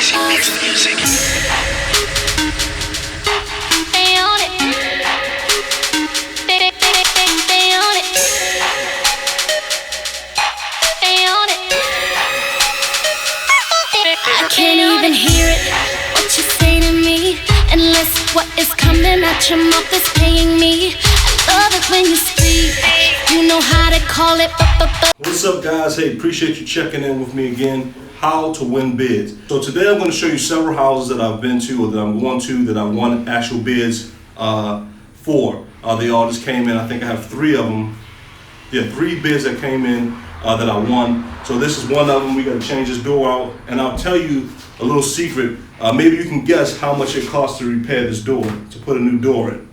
I can't even hear it, what you say to me, unless what is coming out your mouth is paying me. I love it when you speak, you know how to call it. What's up, guys? Hey, appreciate you checking in with me again. How to win bids. So today I'm going to show you several houses that I've been to or that I'm going to that I won actual bids for. They all just came in. I think I have 3 of them. Yeah, 3 bids that came in that I won. So this is one of them. We got to change this door out, and I'll tell you a little secret. Maybe you can guess how much it costs to repair this door, to put a new door in.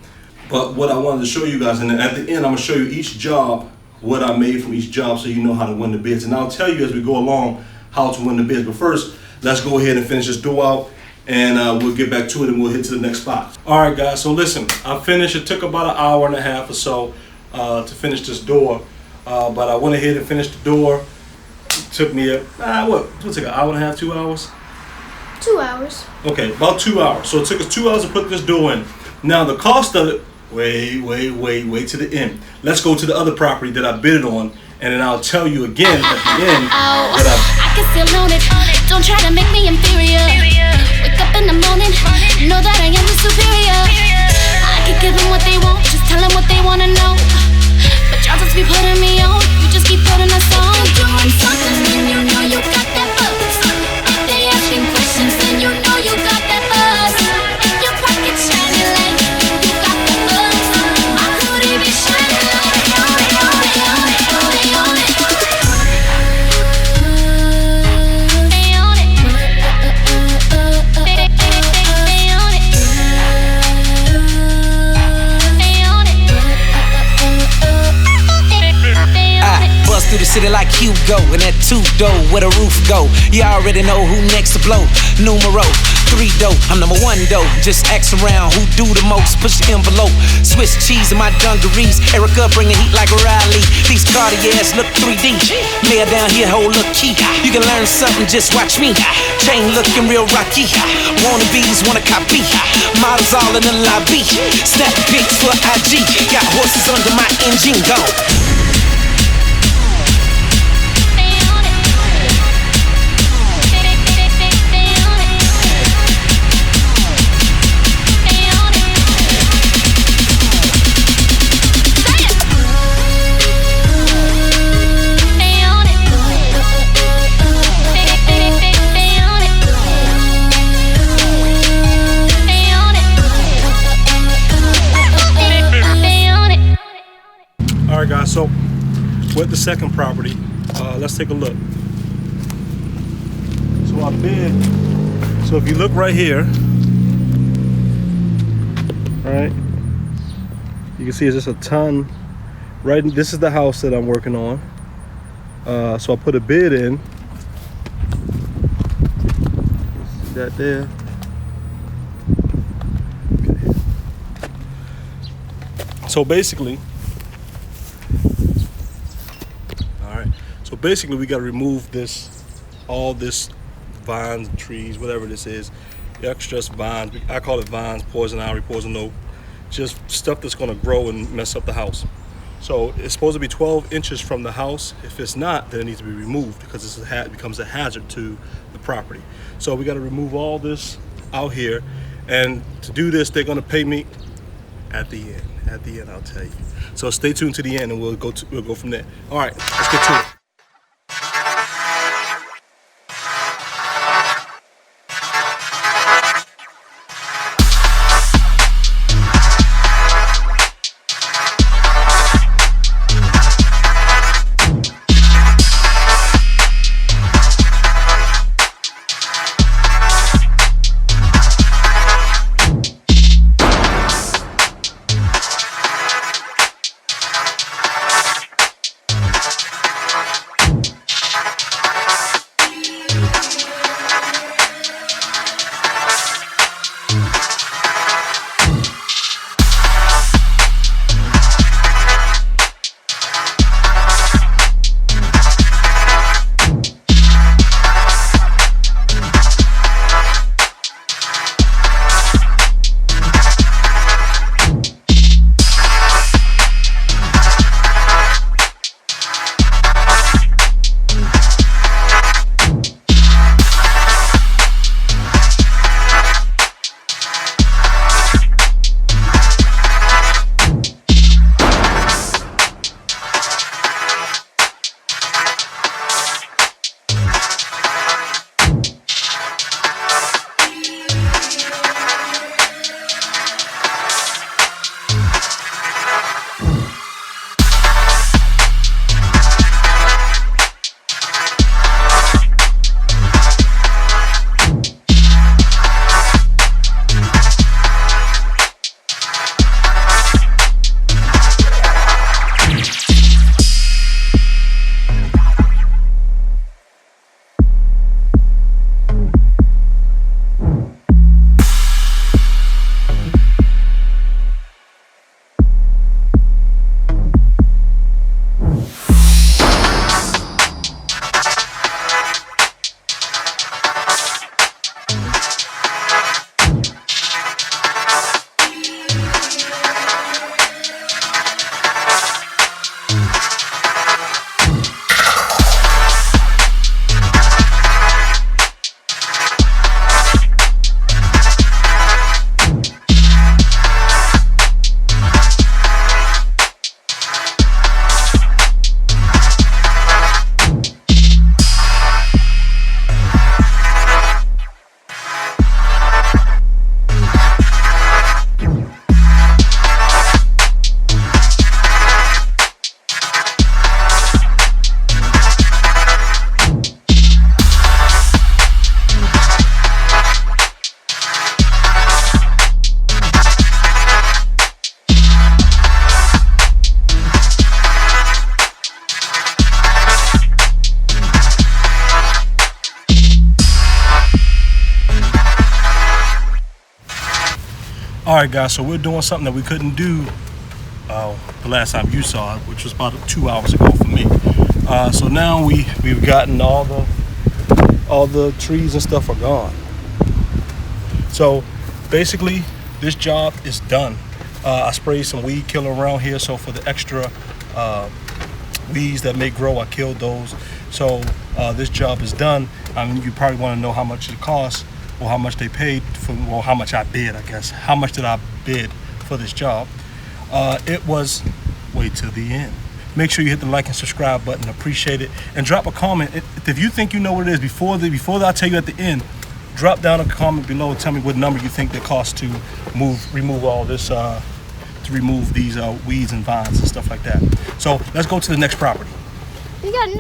But what I wanted to show you guys, and at the end I'm going to show you each job, what I made from each job, so you know how to win the bids. And I'll tell you as we go along how to win the bids. But first, let's go ahead and finish this door out, and we'll get back to it and we'll hit to the next spot. All right, guys, so listen, I finished. It took about an hour and a half or so to finish this door, but I went ahead and finished the door. It took me what took an hour and a half, 2 hours? 2 hours. Okay, about 2 hours. So it took us 2 hours to put this door in. Now the cost of it, wait to the end. Let's go to the other property that I bid on, and then I'll tell you again at the end that I can still own it. Don't try to make me inferior. Wake up in the morning, know that I am the superior. I can give them what they want, just tell them what they wanna know. But y'all just be putting me on, you just keep putting us on. Doing something when you know you got that buzz. If they asking questions, then you know you got that buzz. Your pocket shining like you got that buzz. My hoodie be shining like on it. Through the city like Hugo and that 2-door where the roof go. You already know who next to blow. Numero 3 dope, I'm number 1 dope. Just ask around who do the most. Push the envelope, Swiss cheese in my dungarees. Erica bring the heat like Riley. These Cartiers look 3D. Mayor down here hold look key. You can learn something, just watch me. Chain looking real rocky. Wannabes wanna copy. Models all in the lobby. Snap pics for IG. Got horses under my engine, go. Alright guys, so with the second property, let's take a look. So I bid, so if you look right here, right, you can see it's just a ton, right, this is the house that I'm working on. So I put a bid in, see that there. Okay. So basically, we got to remove this, all this vines, trees, whatever this is, the extra vines. I call it vines, poison ivy, poison oak, just stuff that's going to grow and mess up the house. So it's supposed to be 12 inches from the house. If it's not, then it needs to be removed because it becomes a hazard to the property. So we got to remove all this out here, and to do this, they're going to pay me at the end. At the end, I'll tell you. So stay tuned to the end, and we'll go from there. All right, let's get to it. All right, guys, so we're doing something that we couldn't do the last time you saw it, which was about 2 hours ago for me. So now we've gotten all the trees and stuff are gone. So basically, this job is done. I sprayed some weed killer around here, so for the extra weeds that may grow, I killed those. So this job is done. I mean, you probably want to know how much it costs, or how much they paid for, well, how much I bid, I guess. How much did I bid for this job? It was, wait till the end. Make sure you hit the like and subscribe button. Appreciate it. And drop a comment. If you think you know what it is, before I tell you at the end, drop down a comment below and tell me what number you think it costs to remove all this, to remove these weeds and vines and stuff like that. So let's go to the next property. We got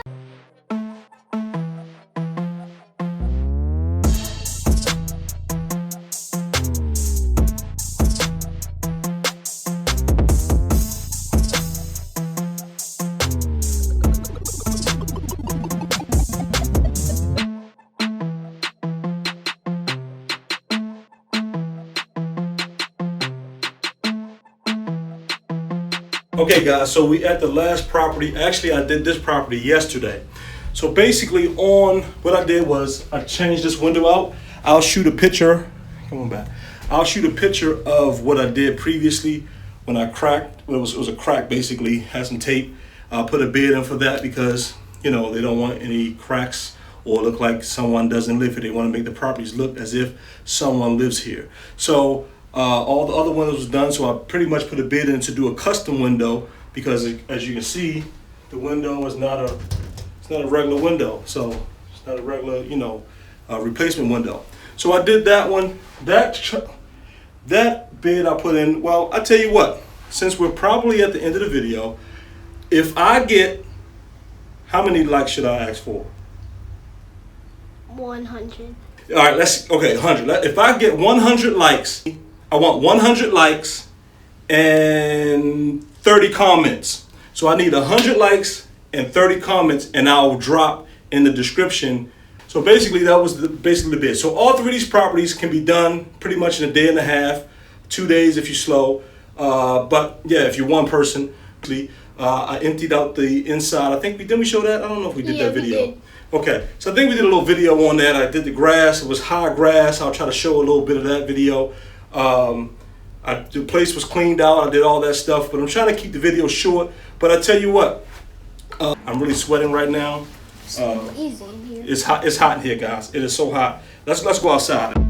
Okay, guys, so we at the last property. Actually, I did this property yesterday. So basically, what I did was I changed this window out. I'll shoot a picture. Come on back. I'll shoot a picture of what I did previously when I cracked. It was a crack, basically. Had some tape. I put a bid in for that because, you know, they don't want any cracks or look like someone doesn't live here. They want to make the properties look as if someone lives here. So all the other windows was done, so I pretty much put a bid in to do a custom window because, as you can see, the window is not a regular window. So it's not a regular, you know, replacement window. So I did that one. That bid I put in. Well, I tell you what. Since we're probably at the end of the video, if I get, how many likes should I ask for? 100. All right, 100. If I get 100 likes, I want 100 likes and 30 comments. So I need 100 likes and 30 comments, and I'll drop in the description. So basically, that was basically the bid. So all three of these properties can be done pretty much in a day and a half, 2 days if you're slow. But yeah, if you're one person, I emptied out the inside. I think didn't we show that? I don't know if we did that video. We did. Okay, so I think we did a little video on that. I did the grass. It was high grass. I'll try to show a little bit of that video. The place was cleaned out. I did all that stuff, but I'm trying to keep the video short. But I tell you what, I'm really sweating right now. Easy in here. It's hot. It's hot in here, guys. It is so hot. Let's go outside.